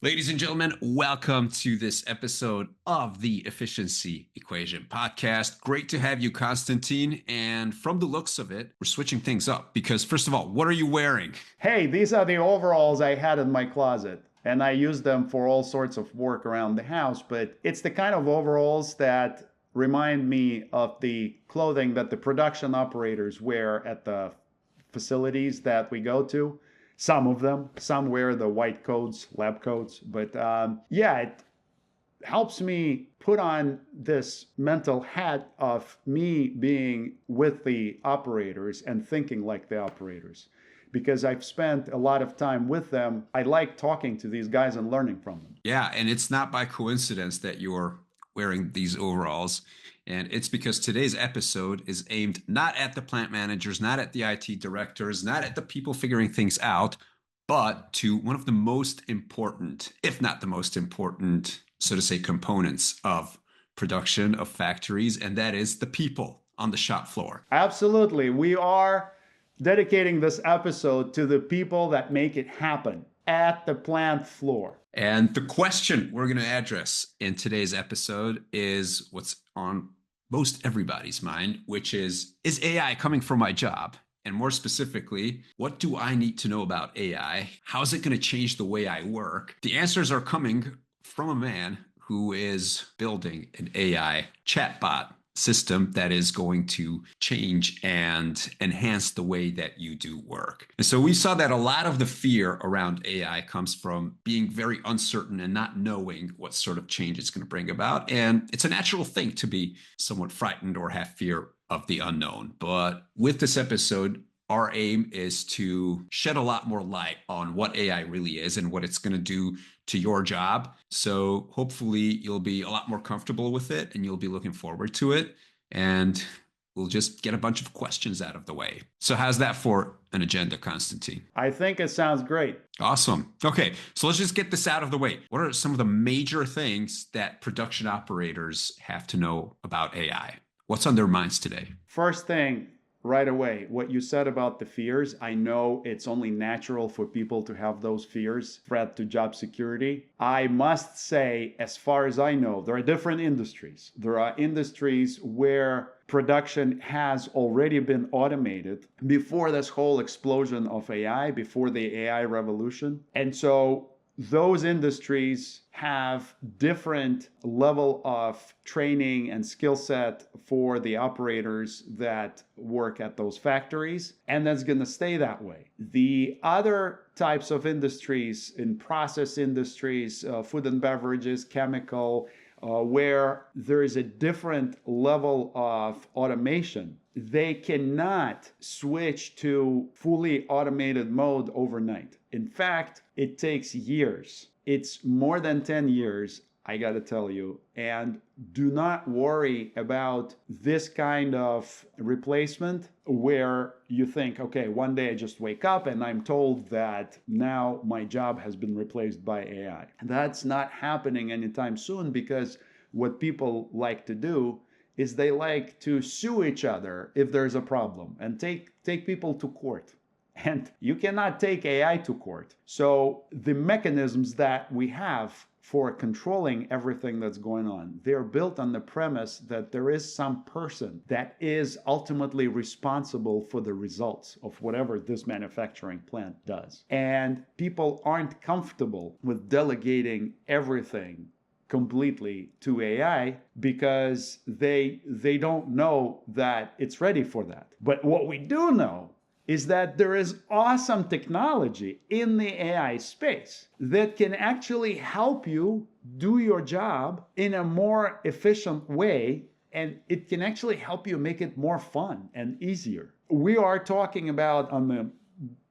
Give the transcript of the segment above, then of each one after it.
Ladies and gentlemen, welcome to this episode of the Efficiency Equation podcast. Great to have you, Konstantin. And from the looks of it, we're switching things up because, first of all, what are you wearing? Hey, these are the overalls I had in my closet, and I use them for all sorts of work around the house, but it's the kind of overalls that remind me of the clothing that the production operators wear at the facilities that we go to. Some of them, some wear the white coats, lab coats, but yeah, it helps me put on this mental hat of me being with the operators and thinking like the operators. Because I've spent a lot of time with them, I like talking to these guys and learning from them. Yeah, and it's not by coincidence that you're wearing these overalls. And it's because today's episode is aimed not at the plant managers, not at the IT directors, not at the people figuring things out, but to one of the most important, if not the most important, so to say, components of production of factories, and that is the people on the shop floor. Absolutely. We are dedicating this episode to the people that make it happen at the plant floor. And the question we're going to address in today's episode is what's on most everybody's mind, which is AI coming for my job? And more specifically, what do I need to know about AI? How is it going to change the way I work? The answers are coming from a man who is building an AI chatbot system that is going to change and enhance the way that you do work. And so we saw that a lot of the fear around AI comes from being very uncertain and not knowing what sort of change it's going to bring about. And it's a natural thing to be somewhat frightened or have fear of the unknown. But with this episode, our aim is to shed a lot more light on what AI really is and what it's going to do to your job. So hopefully you'll be a lot more comfortable with it and you'll be looking forward to it. And we'll just get a bunch of questions out of the way. So how's that for an agenda, Konstantin? I think it sounds great. Awesome. Okay, so let's just get this out of the way. What are some of the major things that production operators have to know about AI? What's on their minds today? First thing, right away, what you said about the fears, I know it's only natural for people to have those fears, threat to job security. I must say, as far as I know, there are different industries. There are industries where production has already been automated before this whole explosion of AI, before the AI revolution. And so those industries have different level of training and skill set for the operators that work at those factories, and that's going to stay that way. The other types of industries, in process industries, food and beverages, chemical, where there is a different level of automation, they cannot switch to fully automated mode overnight. In fact, it takes years. It's more than 10 years, I gotta tell you. And do not worry about this kind of replacement where you think, okay, one day I just wake up and I'm told that now my job has been replaced by AI. That's not happening anytime soon, because what people like to do is they like to sue each other if there's a problem and take people to court. And you cannot take AI to court. So the mechanisms that we have for controlling everything that's going on, they're built on the premise that there is some person that is ultimately responsible for the results of whatever this manufacturing plant does. And people aren't comfortable with delegating everything completely to AI because they don't know that it's ready for that. But what we do know is that there is awesome technology in the AI space that can actually help you do your job in a more efficient way, and it can actually help you make it more fun and easier. We are talking about, on the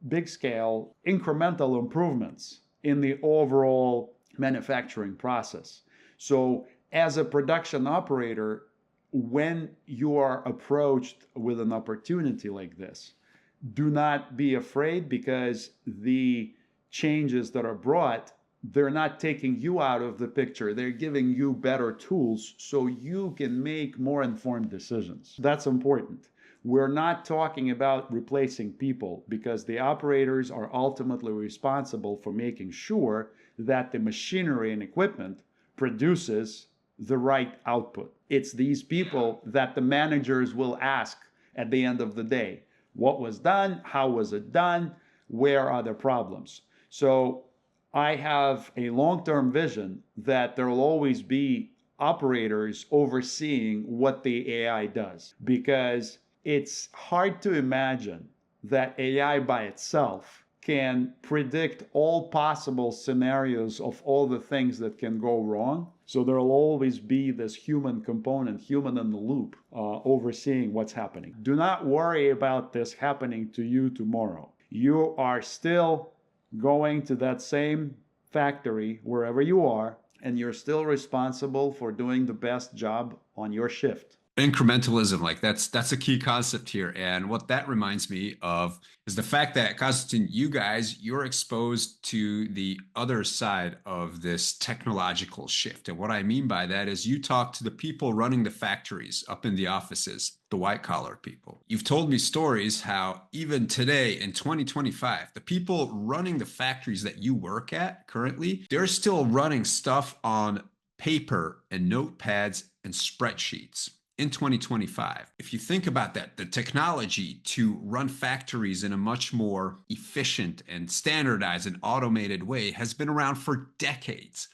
big scale, incremental improvements in the overall manufacturing process. So as a production operator, when you are approached with an opportunity like this, do not be afraid, because the changes that are brought, they're not taking you out of the picture. They're giving you better tools so you can make more informed decisions. That's important. We're not talking about replacing people, because the operators are ultimately responsible for making sure that the machinery and equipment produces the right output. It's these people that the managers will ask at the end of the day. What was done? How was it done? Where are the problems? So I have a long-term vision that there will always be operators overseeing what the AI does, because it's hard to imagine that AI by itself can predict all possible scenarios of all the things that can go wrong. So there will always be this human component, human in the loop, overseeing what's happening. Do not worry about this happening to you tomorrow. You are still going to that same factory wherever you are, and you're still responsible for doing the best job on your shift. Incrementalism, like that's a key concept here. And what that reminds me of is the fact that, Konstantin, you're exposed to the other side of this technological shift. And what I mean by that is you talk to the people running the factories up in the offices, the white collar people. You've told me stories how even today in 2025, the people running the factories that you work at currently, they're still running stuff on paper and notepads and spreadsheets in 2025. If you think about that, the technology to run factories in a much more efficient and standardized and automated way has been around for decades.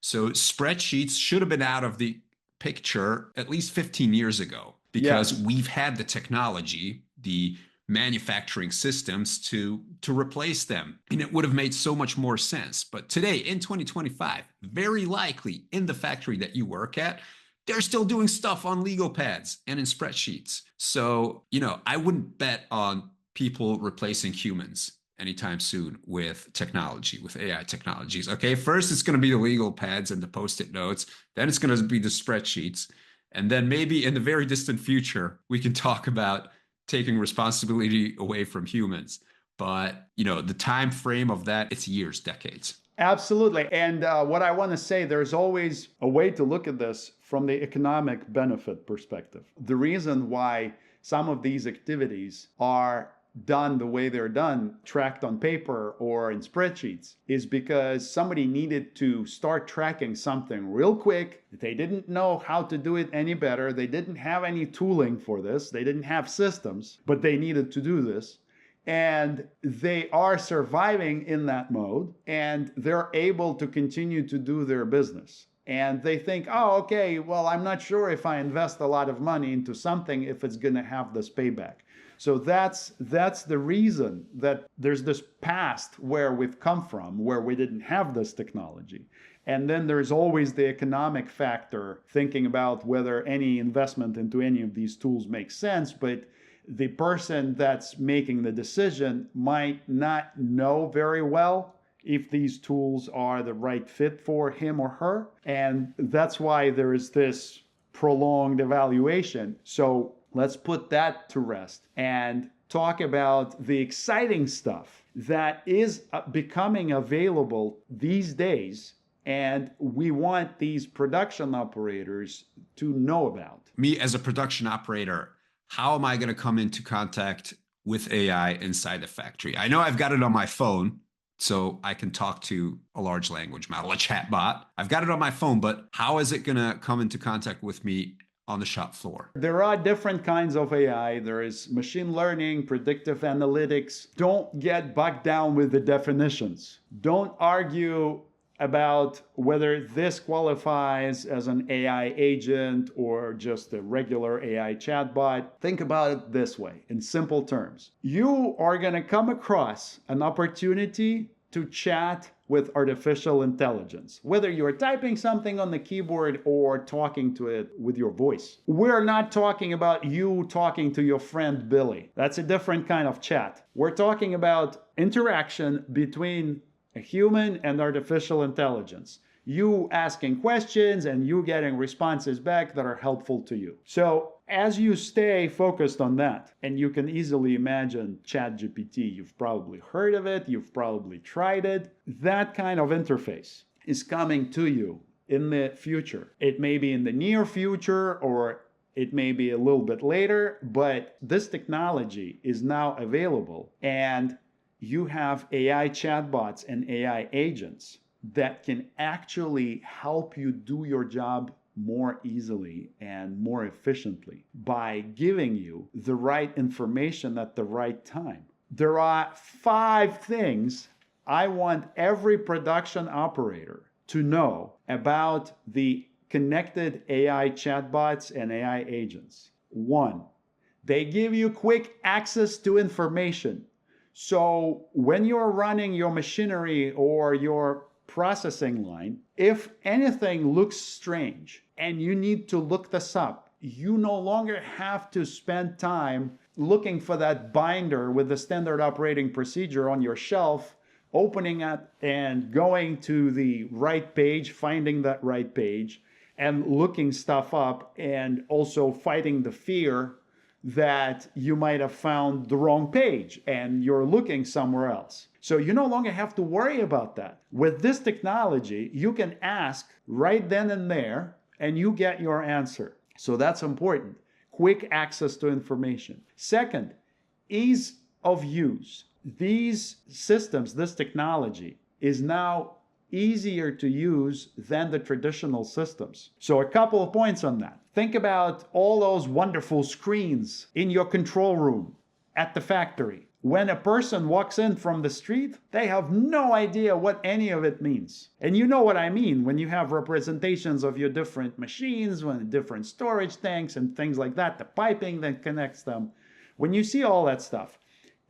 So spreadsheets should have been out of the picture at least 15 years ago, because Yes. we've had the technology, the manufacturing systems to replace them, and it would have made so much more sense. But today in 2025, very likely in the factory that you work at, they're still doing stuff on legal pads and in spreadsheets. So, I wouldn't bet on people replacing humans anytime soon with technology, with AI technologies. Okay, first it's going to be the legal pads and the post-it notes, then it's going to be the spreadsheets, and then maybe in the very distant future we can talk about taking responsibility away from humans. But, the time frame of that, it's years, decades. Absolutely. And what I want to say, there's always a way to look at this from the economic benefit perspective. The reason why some of these activities are done the way they're done, tracked on paper or in spreadsheets, is because somebody needed to start tracking something real quick. They didn't know how to do it any better. They didn't have any tooling for this. They didn't have systems, but they needed to do this. And they are surviving in that mode, and they're able to continue to do their business. And they think, oh, okay, well, I'm not sure if I invest a lot of money into something if it's going to have this payback. So that's the reason that there's this past where we've come from, where we didn't have this technology. And then there's always the economic factor, thinking about whether any investment into any of these tools makes sense. But the person that's making the decision might not know very well if these tools are the right fit for him or her. And that's why there is this prolonged evaluation. So let's put that to rest and talk about the exciting stuff that is becoming available these days. And we want these production operators to know about. Me as a production operator, how am I going to come into contact with AI inside the factory? I know I've got it on my phone, so I can talk to a large language model, a chatbot. I've got it on my phone, but how is it going to come into contact with me on the shop floor? There are different kinds of AI. There is machine learning, predictive analytics. Don't get bogged down with the definitions. Don't argue about whether this qualifies as an AI agent or just a regular AI chatbot. Think about it this way, in simple terms. You are going to come across an opportunity to chat with artificial intelligence, whether you're typing something on the keyboard or talking to it with your voice. We're not talking about you talking to your friend Billy. That's a different kind of chat. We're talking about interaction between a human and artificial intelligence. You asking questions and you getting responses back that are helpful to you. So as you stay focused on that, and you can easily imagine ChatGPT, you've probably heard of it, you've probably tried it, that kind of interface is coming to you in the future. It may be in the near future or it may be a little bit later, but this technology is now available, and you have AI chatbots and AI agents that can actually help you do your job more easily and more efficiently by giving you the right information at the right time. There are 5 things I want every production operator to know about the connected AI chatbots and AI agents. 1, they give you quick access to information. So when you're running your machinery or your processing line, if anything looks strange and you need to look this up, you no longer have to spend time looking for that binder with the standard operating procedure on your shelf, opening it and going to the right page, finding that right page, and looking stuff up, and also fighting the fear that you might have found the wrong page and you're looking somewhere else. So you no longer have to worry about that. With this technology, you can ask right then and there and you get your answer. So that's important. Quick access to information. Second, ease of use. These systems, this technology is now easier to use than the traditional systems. So a couple of points on that. Think about all those wonderful screens in your control room at the factory. When a person walks in from the street, they have no idea what any of it means. And you know what I mean when you have representations of your different machines, when different storage tanks and things like that, the piping that connects them. When you see all that stuff,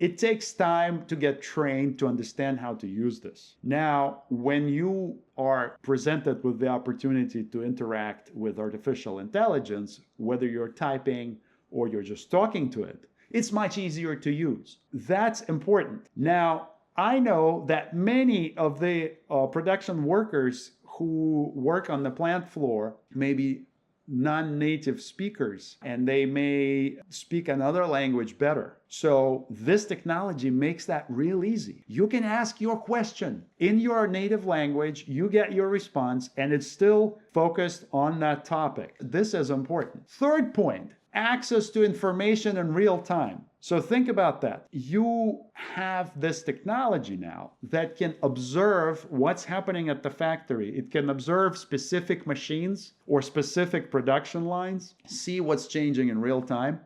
it takes time to get trained to understand how to use this. Now, when you are presented with the opportunity to interact with artificial intelligence, whether you're typing or you're just talking to it, it's much easier to use. That's important. Now, I know that many of the production workers who work on the plant floor may be non-native speakers and they may speak another language better. So this technology makes that real easy. You can ask your question in your native language, you get your response, and it's still focused on that topic. This is important. Third point, access to information in real time. So think about that. You have this technology now that can observe what's happening at the factory. It can observe specific machines or specific production lines, see what's changing in real time,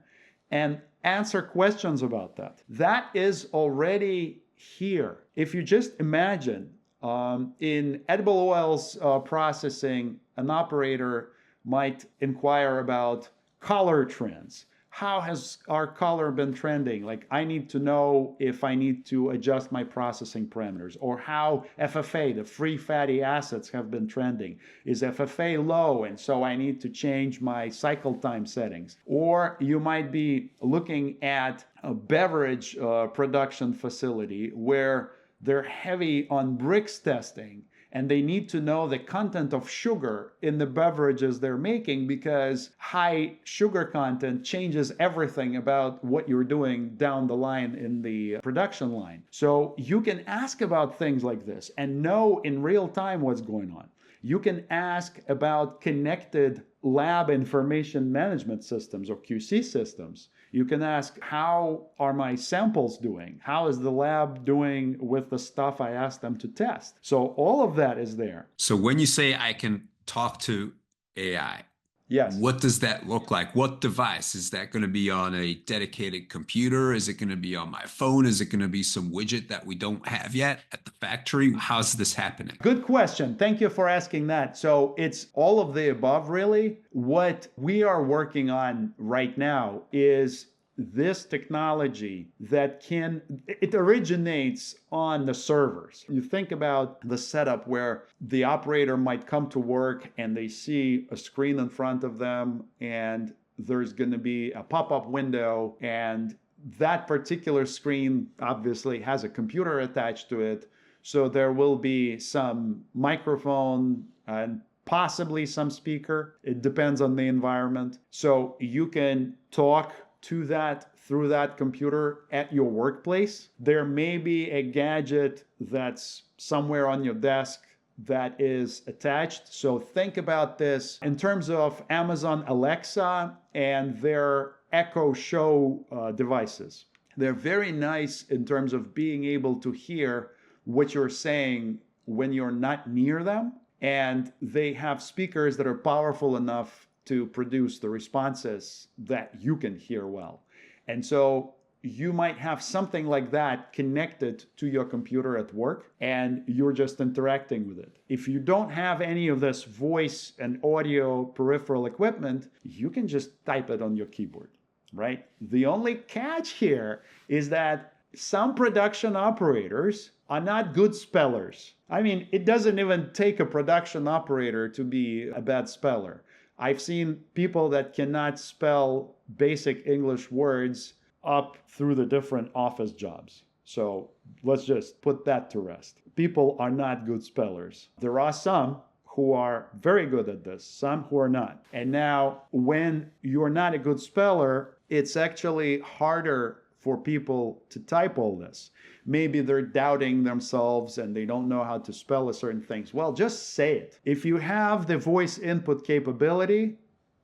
and answer questions about that. That is already here. If you just imagine in edible oils processing, an operator might inquire about color trends. How has our color been trending? Like, I need to know if I need to adjust my processing parameters, or how FFA, the free fatty acids, have been trending. Is FFA low, and so I need to change my cycle time settings? Or you might be looking at a beverage production facility where they're heavy on bricks testing, and they need to know the content of sugar in the beverages they're making, because high sugar content changes everything about what you're doing down the line in the production line. So you can ask about things like this and know in real time what's going on. You can ask about connected lab information management systems or QC systems. You can ask, how are my samples doing? How is the lab doing with the stuff I asked them to test? So all of that is there. So when you say I can talk to AI, Yes. what does that look like? What device? Is that going to be on a dedicated computer? Is it going to be on my phone? Is it going to be some widget that we don't have yet at the factory? How's this happening? Good question. Thank you for asking that. So it's all of the above, really. What we are working on right now is this technology that it originates on the servers. You think about the setup where the operator might come to work and they see a screen in front of them, and there's going to be a pop-up window, and that particular screen obviously has a computer attached to it. So there will be some microphone and possibly some speaker. It depends on the environment. So you can talk to that through that computer at your workplace. There may be a gadget that's somewhere on your desk that is attached. So think about this in terms of Amazon Alexa and their Echo Show devices. They're very nice in terms of being able to hear what you're saying when you're not near them, and they have speakers that are powerful enough to produce the responses that you can hear well. And so you might have something like that connected to your computer at work, and you're just interacting with it. If you don't have any of this voice and audio peripheral equipment, you can just type it on your keyboard, right? The only catch here is that some production operators are not good spellers. I mean, it doesn't even take a production operator to be a bad speller. I've seen people that cannot spell basic English words up through the different office jobs. So let's just put that to rest. People are not good spellers. There are some who are very good at this, some who are not. And now, when you're not a good speller, it's actually harder for people to type all this. Maybe they're doubting themselves and they don't know how to spell a certain things. Well, just say it. If you have the voice input capability,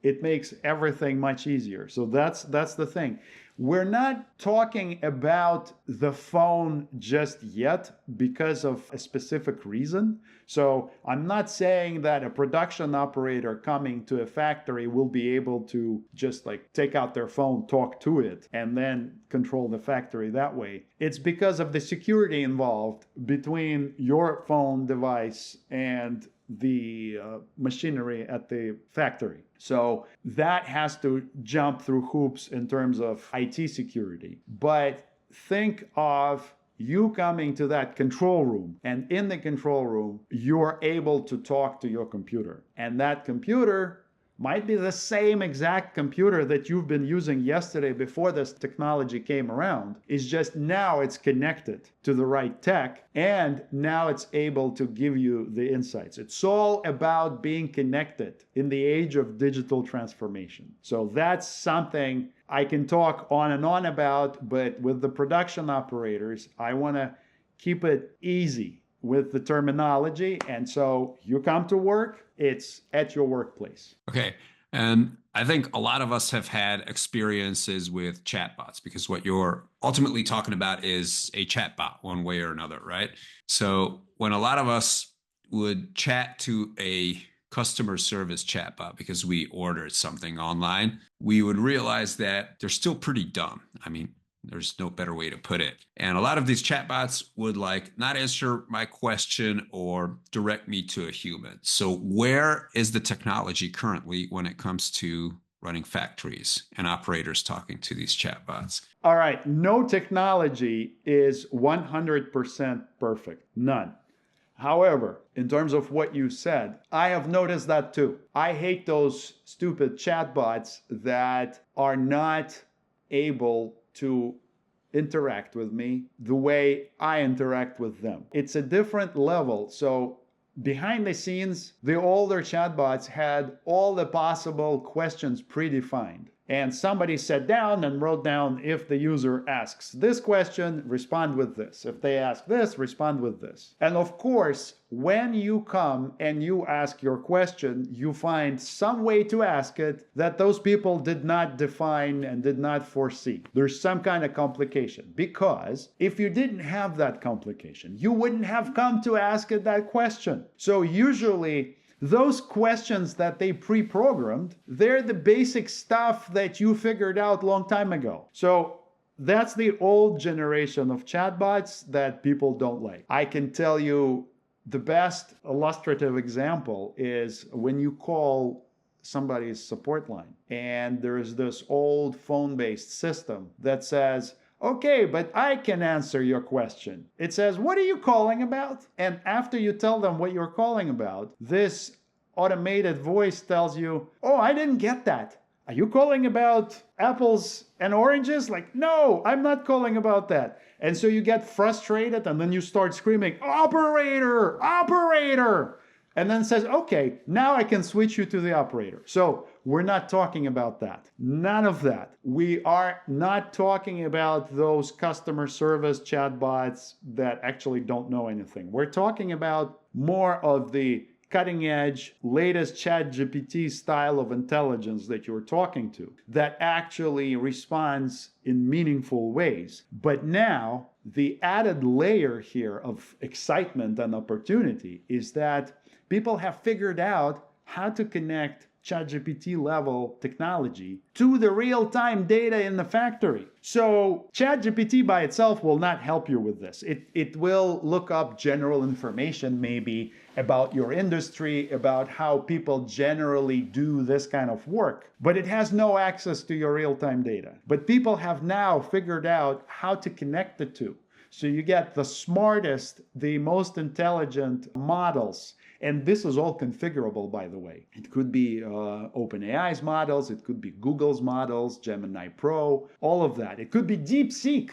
it makes everything much easier. So that's the thing. We're not talking about the phone just yet because of a specific reason. So I'm not saying that a production operator coming to a factory will be able to just like take out their phone, talk to it, and then control the factory that way. It's because of the security involved between your phone device and the machinery at the factory. So that has to jump through hoops in terms of IT security. But think of you coming to that control room, and in the control room, you're able to talk to your computer. And that computer might be the same exact computer that you've been using yesterday before this technology came around. It's just now it's connected to the right tech, and now it's able to give you the insights. It's all about being connected in the age of digital transformation. So that's something I can talk on and on about, but with the production operators, I want to keep it easy with the terminology. And so you come to work, it's at your workplace. Okay. And I think a lot of us have had experiences with chatbots, because what you're ultimately talking about is a chatbot one way or another, right? So when a lot of us would chat to a customer service chatbot because we ordered something online, we would realize that they're still pretty dumb. I mean, there's no better way to put it. And a lot of these chatbots would like not answer my question or direct me to a human. So where is the technology currently when it comes to running factories and operators talking to these chatbots? All right, no technology is 100% perfect, none. However, in terms of what you said, I have noticed that too. I hate those stupid chatbots that are not able to interact with me the way I interact with them. It's a different level. So behind the scenes, the older chatbots had all the possible questions predefined. And somebody sat down and wrote down, if the user asks this question, respond with this. If they ask this, respond with this. And of course, when you come and you ask your question, you find some way to ask it that those people did not define and did not foresee. There's some kind of complication, because if you didn't have that complication, you wouldn't have come to ask it that question. So usually, those questions that they pre-programmed, they're the basic stuff that you figured out a long time ago. So that's the old generation of chatbots that people don't like. I can tell you the best illustrative example is when you call somebody's support line, and there's this old phone-based system that says, okay, but I can answer your question. It says, what are you calling about? And after you tell them what you're calling about, this automated voice tells you, oh, I didn't get that. Are you calling about apples and oranges? Like, no, I'm not calling about that. And so you get frustrated, and then you start screaming, operator, operator. And then it says, okay, now I can switch you to the operator. So we're not talking about that. None of that. We are not talking about those customer service chatbots that actually don't know anything. We're talking about more of the cutting edge, latest ChatGPT style of intelligence that you're talking to that actually responds in meaningful ways. But now, the added layer here of excitement and opportunity is that people have figured out how to connect ChatGPT level technology to the real-time data in the factory. So ChatGPT by itself will not help you with this. It will look up general information maybe about your industry, about how people generally do this kind of work, but it has no access to your real-time data. But people have now figured out how to connect the two. So you get the smartest, the most intelligent models. And this is all configurable, by the way. It could be OpenAI's models, it could be Google's models, Gemini Pro, all of that. It could be DeepSeek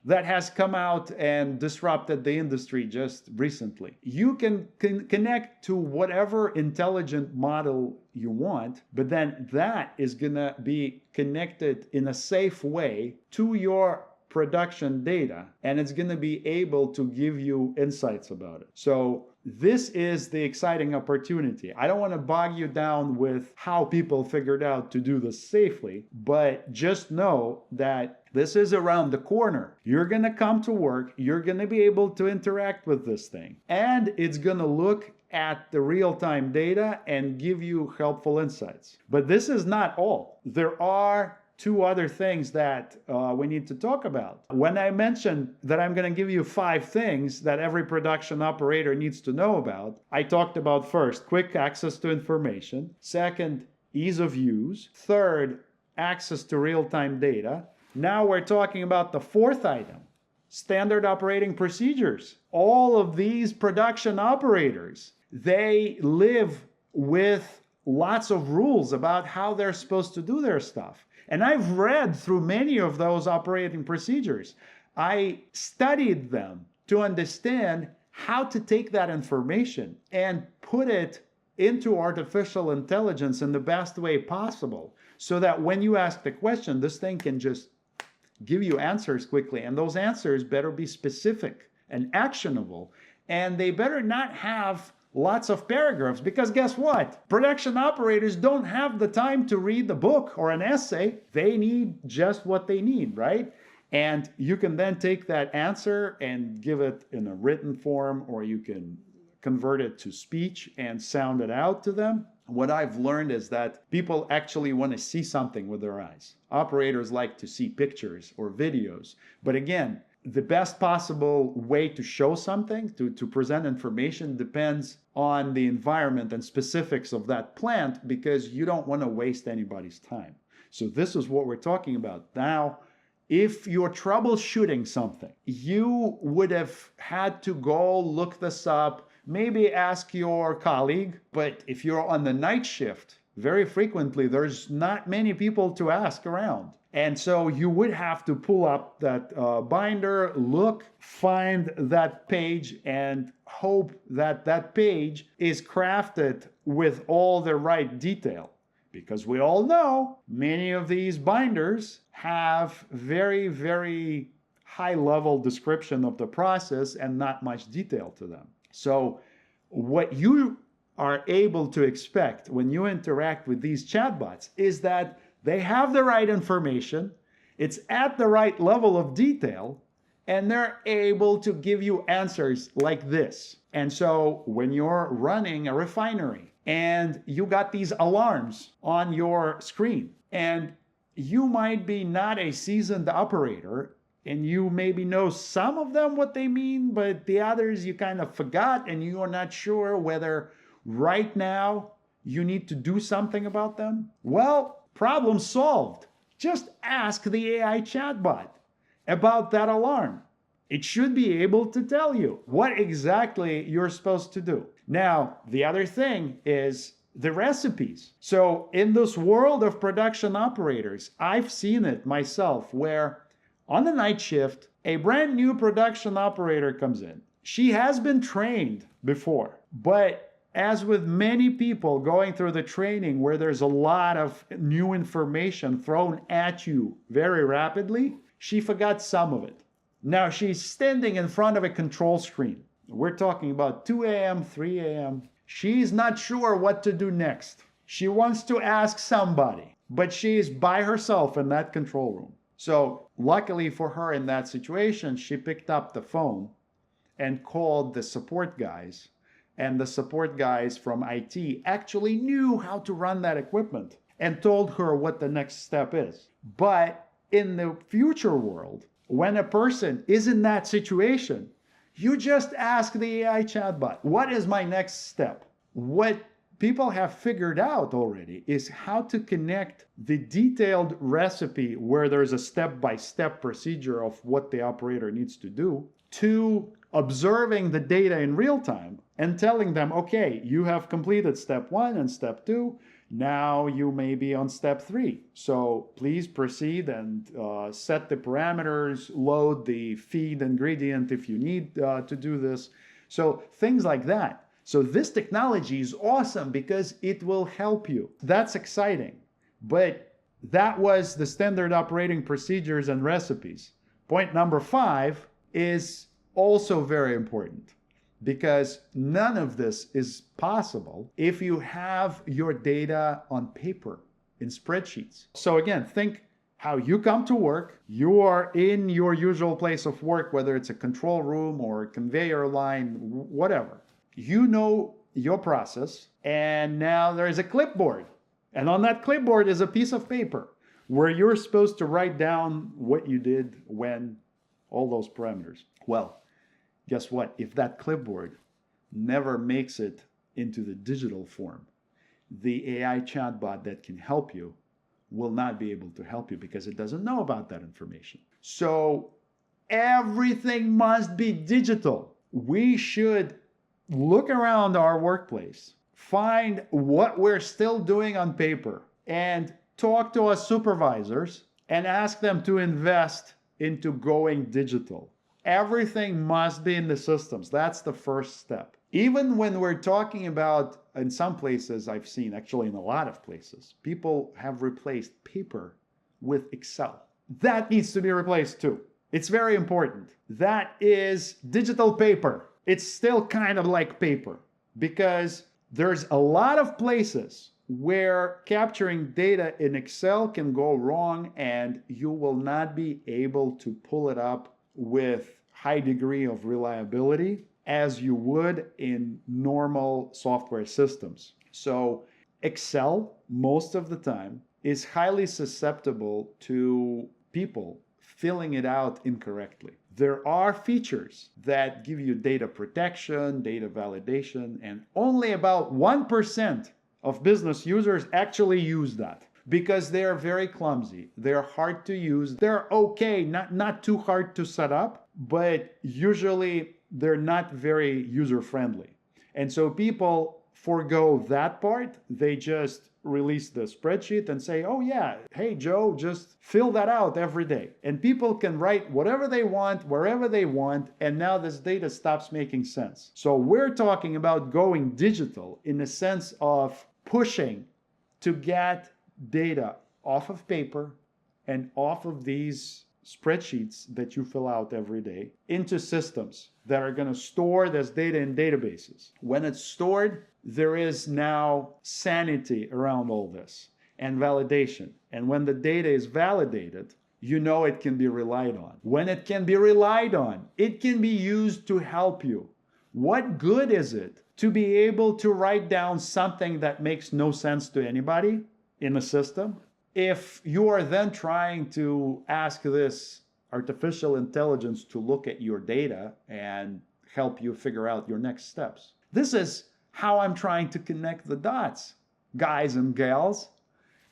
that has come out and disrupted the industry just recently. You can connect to whatever intelligent model you want, but then that is gonna be connected in a safe way to your production data, and it's going to be able to give you insights about it. So this is the exciting opportunity. I don't want to bog you down with how people figured out to do this safely, but just know that this is around the corner. You're going to come to work, you're going to be able to interact with this thing, and it's going to look at the real-time data and give you helpful insights. But this is not all. There are two other things that we need to talk about. When I mentioned that I'm going to give you 5 things that every production operator needs to know about, I talked about first, quick access to information. Second, ease of use. Third, access to real-time data. Now we're talking about the 4th item, standard operating procedures. All of these production operators, they live with lots of rules about how they're supposed to do their stuff. And I've read through many of those operating procedures. I studied them to understand how to take that information and put it into artificial intelligence in the best way possible, so that when you ask the question, this thing can just give you answers quickly. And those answers better be specific and actionable. And they better not have lots of paragraphs, because guess what? Production operators don't have the time to read the book or an essay. They need just what they need, right? And you can then take that answer and give it in a written form, or you can convert it to speech and sound it out to them. What I've learned is that people actually want to see something with their eyes. Operators like to see pictures or videos. But again, the best possible way to show something, to present information, depends on the environment and specifics of that plant, because you don't want to waste anybody's time. So this is what we're talking about. Now, if you're troubleshooting something, you would have had to go look this up, maybe ask your colleague, but if you're on the night shift, very frequently there's not many people to ask around. And so you would have to pull up that binder, look, find that page, and hope that that page is crafted with all the right detail. Because we all know many of these binders have very, very high level description of the process and not much detail to them. So what you are able to expect when you interact with these chatbots is that they have the right information, it's at the right level of detail, and they're able to give you answers like this. And so when you're running a refinery and you got these alarms on your screen, and you might be not a seasoned operator, and you maybe know some of them what they mean, but the others you kind of forgot, and you are not sure whether right now you need to do something about them. Well, problem solved. Just ask the AI chatbot about that alarm. It should be able to tell you what exactly you're supposed to do. Now, the other thing is the recipes. So in this world of production operators, I've seen it myself where on the night shift, a brand new production operator comes in. She has been trained before, but as with many people going through the training where there's a lot of new information thrown at you very rapidly, she forgot some of it. Now she's standing in front of a control screen. We're talking about 2 a.m., 3 a.m. She's not sure what to do next. She wants to ask somebody, but she is by herself in that control room. So luckily for her in that situation, she picked up the phone and called the support guys. And the support guys from IT actually knew how to run that equipment and told her what the next step is. But in the future world, when a person is in that situation, you just ask the AI chatbot, what is my next step? What people have figured out already is how to connect the detailed recipe where there's a step-by-step procedure of what the operator needs to do to observing the data in real time and telling them, okay, you have completed step 1 and step 2. Now you may be on step 3. So please proceed and set the parameters, load the feed ingredient if you need to do this. So things like that. So this technology is awesome because it will help you. That's exciting. But that was the standard operating procedures and recipes. Point number 5 is also very important, because none of this is possible if you have your data on paper in spreadsheets. So again, think how you come to work. You are in your usual place of work, whether it's a control room or a conveyor line, whatever. You know your process, and now there is a clipboard. And on that clipboard is a piece of paper where you're supposed to write down what you did when, all those parameters. Well, guess what? If that clipboard never makes it into the digital form, the AI chatbot that can help you will not be able to help you because it doesn't know about that information. So everything must be digital. We should look around our workplace, find what we're still doing on paper, and talk to our supervisors and ask them to invest into going digital. Everything must be in the systems. That's the first step. Even when we're talking about, in some places I've seen, actually in a lot of places, people have replaced paper with Excel. That needs to be replaced too. It's very important. That is digital paper. It's still kind of like paper because there's a lot of places where capturing data in Excel can go wrong and you will not be able to pull it up with high degree of reliability as you would in normal software systems. So Excel, most of the time, is highly susceptible to people filling it out incorrectly. There are features that give you data protection, data validation, and only about 1% of business users actually use that because they're very clumsy. They're hard to use. They're okay, not too hard to set up, but usually they're not very user-friendly. And so people forego that part. They just release the spreadsheet and say, oh yeah, hey Joe, just fill that out every day. And people can write whatever they want, wherever they want, and now this data stops making sense. So we're talking about going digital in the sense of pushing to get data off of paper and off of these spreadsheets that you fill out every day into systems that are going to store this data in databases. When it's stored, there is now sanity around all this and validation. And when the data is validated, you know it can be relied on. When it can be relied on, it can be used to help you. What good is it to be able to write down something that makes no sense to anybody in a system if you are then trying to ask this artificial intelligence to look at your data and help you figure out your next steps? This is how I'm trying to connect the dots, guys and gals.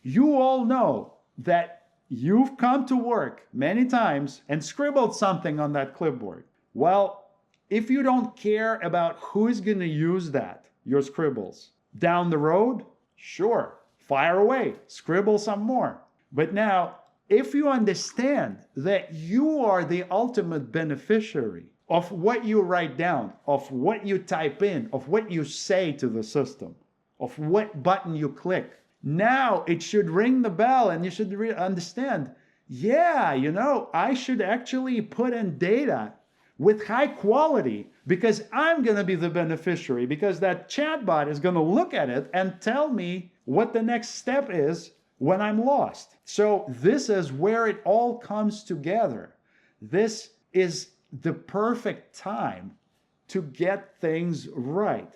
You all know that you've come to work many times and scribbled something on that clipboard. Well, if you don't care about who's going to use that, your scribbles, down the road, sure, fire away, scribble some more. But now, if you understand that you are the ultimate beneficiary of what you write down, of what you type in, of what you say to the system, of what button you click, now it should ring the bell and you should understand, yeah, I should actually put in data with high quality, because I'm going to be the beneficiary, because that chatbot is going to look at it and tell me what the next step is when I'm lost. So this is where it all comes together. This is the perfect time to get things right.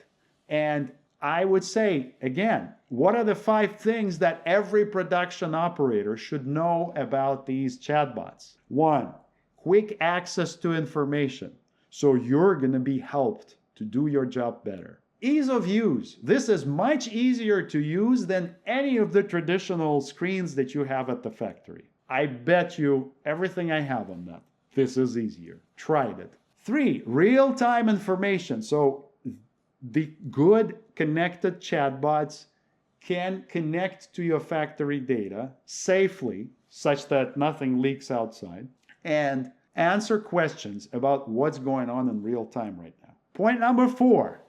And I would say, again, what are the 5 things that every production operator should know about these chatbots? 1, quick access to information. So you're going to be helped to do your job better. Ease of use. This is much easier to use than any of the traditional screens that you have at the factory. I bet you everything I have on that. This is easier. Tried it. 3, real-time information. So the good connected chatbots can connect to your factory data safely, such that nothing leaks outside, and answer questions about what's going on in real time right now. Point number 4,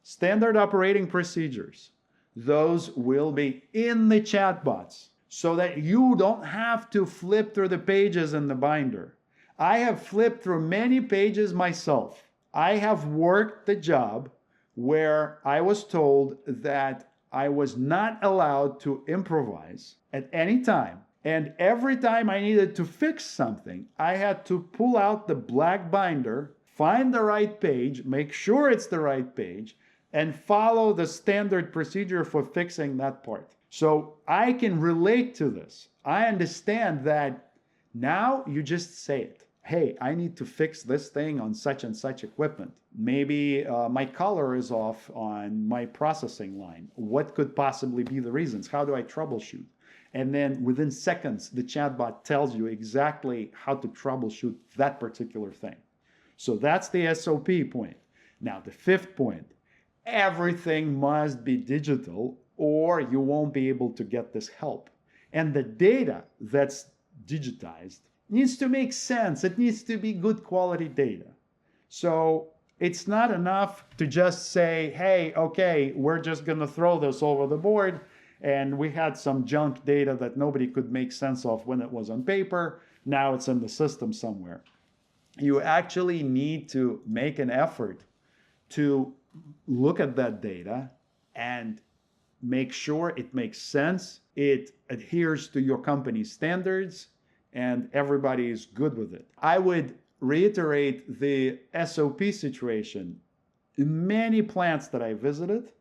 standard operating procedures. Those will be in the chatbots so that you don't have to flip through the pages in the binder. I have flipped through many pages myself. I have worked the job where I was told that I was not allowed to improvise at any time. And every time I needed to fix something, I had to pull out the black binder, find the right page, make sure it's the right page, and follow the standard procedure for fixing that part. So I can relate to this. I understand that now you just say it. Hey, I need to fix this thing on such and such equipment. Maybe my color is off on my processing line. What could possibly be the reasons? How do I troubleshoot? And then within seconds, the chatbot tells you exactly how to troubleshoot that particular thing. So that's the SOP point. Now, the 5th point, everything must be digital or you won't be able to get this help. And the data that's digitized needs to make sense. It needs to be good quality data. So it's not enough to just say, hey, okay, we're just going to throw this over the board. And we had some junk data that nobody could make sense of when it was on paper. Now it's in the system somewhere. You actually need to make an effort to look at that data and make sure it makes sense, it adheres to your company's standards, and everybody is good with it. I would reiterate the SOP situation. In many plants that I visited,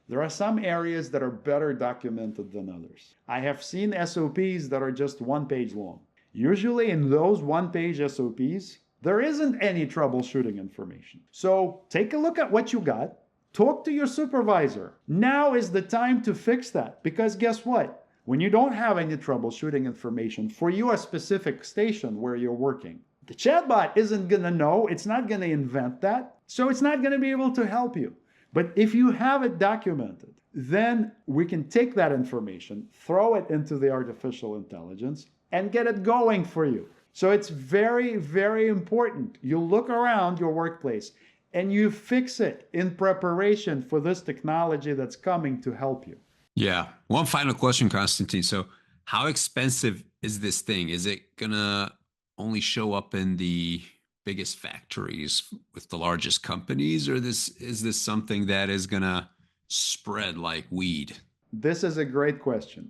there are some areas that are better documented than others. I have seen SOPs that are just 1 page long. Usually in those 1-page SOPs, there isn't any troubleshooting information. So take a look at what you got, talk to your supervisor. Now is the time to fix that, because guess what? When you don't have any troubleshooting information for your specific station where you're working, the chatbot isn't going to know, it's not going to invent that, so it's not going to be able to help you. But if you have it documented, then we can take that information, throw it into the artificial intelligence, and get it going for you. So it's very, very important. You look around your workplace and you fix it in preparation for this technology that's coming to help you. Yeah. One final question, Konstantin. So how expensive is this thing? Is it gonna only show up in the biggest factories with the largest companies, or is this something that is gonna spread like weed? This is a great question.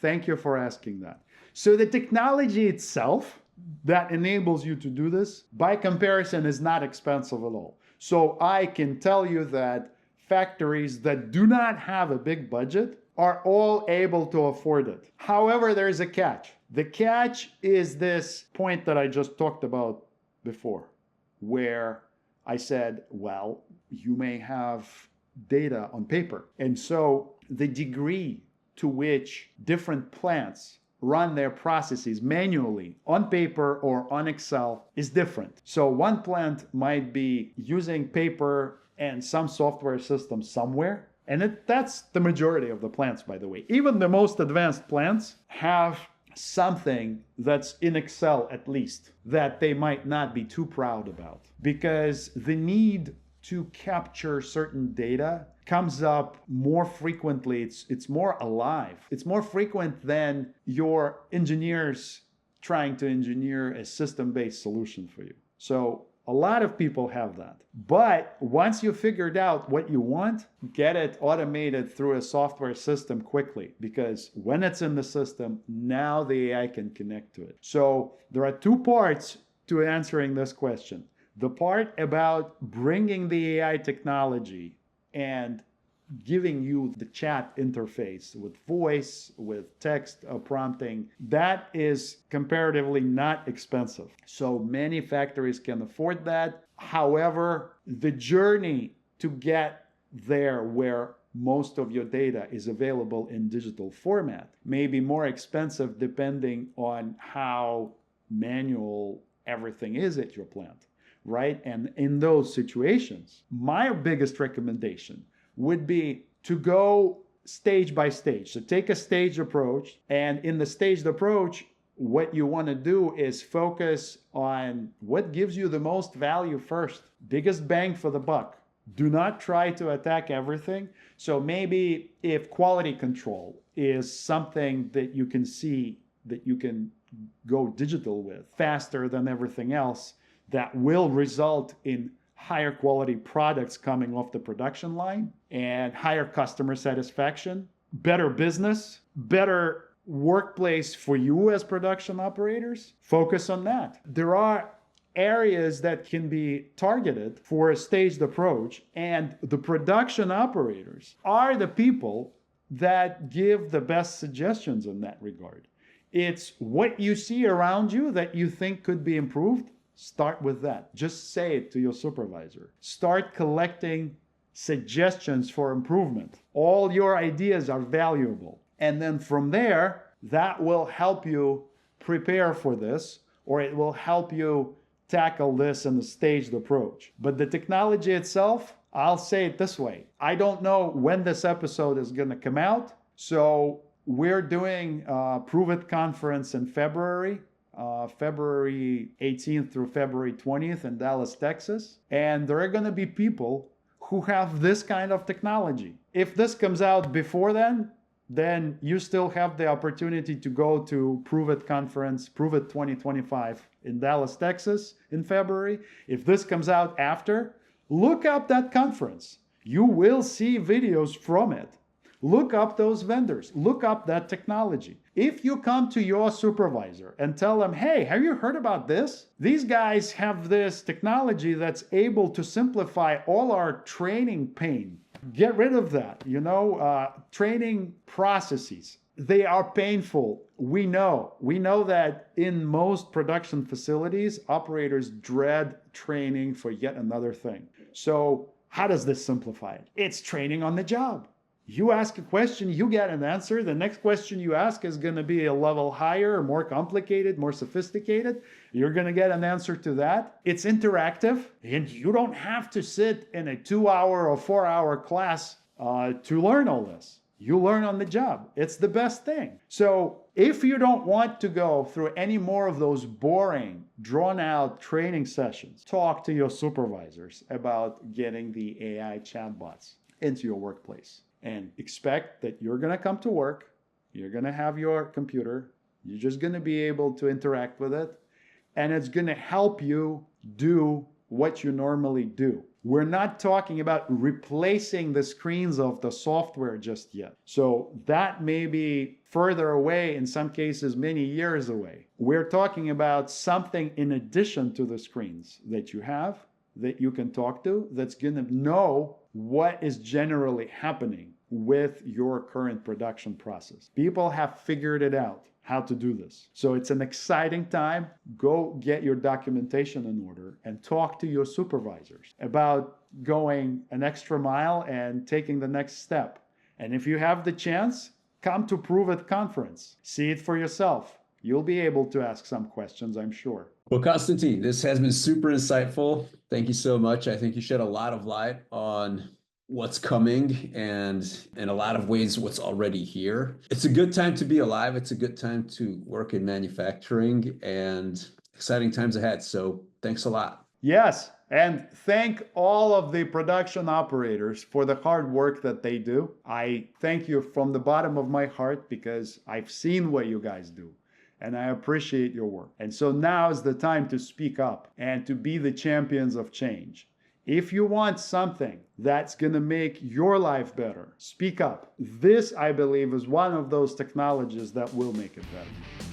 Thank you for asking that. So the technology itself that enables you to do this, by comparison, is not expensive at all. So I can tell you that factories that do not have a big budget are all able to afford it. However, there's a catch. The catch is this point that I just talked about before, where I said, well, you may have data on paper. And so the degree to which different plants run their processes manually on paper or on Excel is different. So one plant might be using paper and some software system somewhere. And that's the majority of the plants, by the way. Even the most advanced plants have something that's in Excel, at least, that they might not be too proud about. Because the need to capture certain data comes up more frequently. It's more alive. It's more frequent than your engineers trying to engineer a system-based solution for you. So A lot of people have that. But once you figured out what you want, get it automated through a software system quickly, because when it's in the system, now the AI can connect to it. So there are two parts to answering this question. The part about bringing the AI technology and giving you the chat interface with voice, with text prompting, that is comparatively not expensive. So many factories can afford that. However, the journey to get there where most of your data is available in digital format may be more expensive depending on how manual everything is at your plant, right? And in those situations, my biggest recommendation would be to go stage by stage. So take a staged approach, and in the staged approach, what you want to do is focus on what gives you the most value first, biggest bang for the buck. Do not try to attack everything. So maybe if quality control is something that you can see that you can go digital with faster than everything else, that will result in higher quality products coming off the production line and higher customer satisfaction, better business, better workplace for you as production operators. Focus on that. There are areas that can be targeted for a staged approach, and the production operators are the people that give the best suggestions in that regard. It's what you see around you that you think could be improved. Start with that. Just say it to your supervisor. Start collecting suggestions for improvement. All your ideas are valuable. And then from there, that will help you prepare for this, or it will help you tackle this in a staged approach. But the technology itself, I'll say it this way. I don't know when this episode is going to come out. So we're doing a Prove It conference in February. February 18th through February 20th in Dallas, Texas. And there are going to be people who have this kind of technology. If this comes out before then you still have the opportunity to go to Prove It conference, Prove It 2025 in Dallas, Texas in February. If this comes out after, look up that conference. You will see videos from it. Look up those vendors. Look up that technology. If you come to your supervisor and tell them, hey, have you heard about this? These guys have this technology that's able to simplify all our training pain. Get rid of that, training processes. They are painful. We know that in most production facilities, operators dread training for yet another thing. So how does this simplify it? It's training on the job. You ask a question, you get an answer. The next question you ask is going to be a level higher, more complicated, more sophisticated. You're going to get an answer to that. It's interactive, and you don't have to sit in a 2-hour or 4-hour class to learn all this. You learn on the job. It's the best thing. So if you don't want to go through any more of those boring, drawn-out training sessions, talk to your supervisors about getting the AI chatbots into your workplace. And expect that you're going to come to work, you're going to have your computer, you're just going to be able to interact with it, and it's going to help you do what you normally do. We're not talking about replacing the screens of the software just yet. So that may be further away, in some cases many years away. We're talking about something in addition to the screens that you have, that you can talk to, that's going to know what is generally happening with your current production process. People have figured it out how to do this. So it's an exciting time. Go get your documentation in order and talk to your supervisors about going an extra mile and taking the next step. And if you have the chance, come to Prove It conference. See it for yourself. You'll be able to ask some questions, I'm sure. Well, Konstantin, this has been super insightful. Thank you so much. I think you shed a lot of light on what's coming and in a lot of ways what's already here. It's a good time to be alive. It's a good time to work in manufacturing and exciting times ahead. So thanks a lot. Yes, and thank all of the production operators for the hard work that they do. I thank you from the bottom of my heart because I've seen what you guys do. and I appreciate your work. And so now is the time to speak up and to be the champions of change. If you want something that's going to make your life better, speak up. This, I believe, is one of those technologies that will make it better.